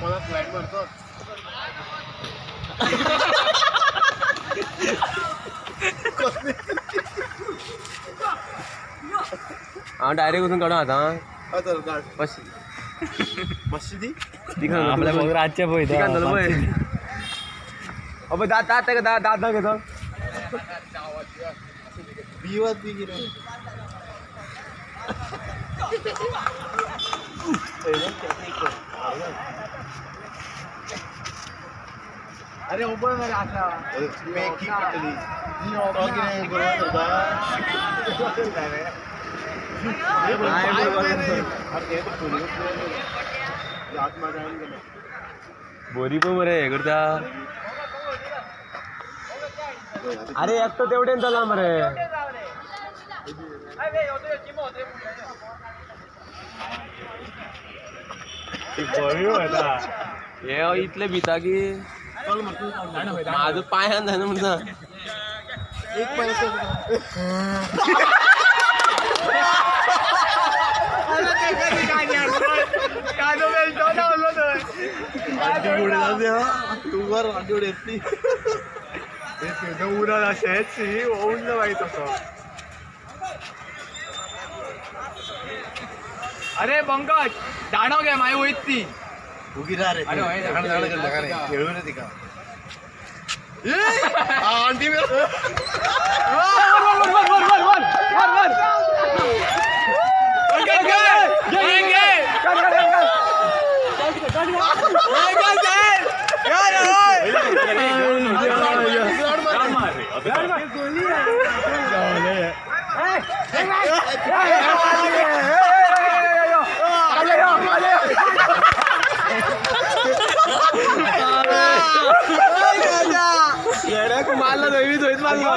मला फ्लाईट मारतो हाँ डायरेक्ट उठून काढू आता मस्जिदी आपल्या बघ रातच्या पोय अबे दात दात आहे का दात दात ना घेतो बिवात बी गिरे अरे ऊपर में आता मैं की पटली नी ओके रे बरोबर होता ये बरोबर हर के तो खोली याद में जाएंगे बोरी पण बरे हे करता अरे एक तो तेवढे चला मरे हे इथले भिता की माझं पाय हात आहे ना म्हणता एक पैसे अरे पंकज दाणव घ्या माय होईत ती उगी रा रे अरे खेळू रे ती का आंटी में मारला धोईत मारला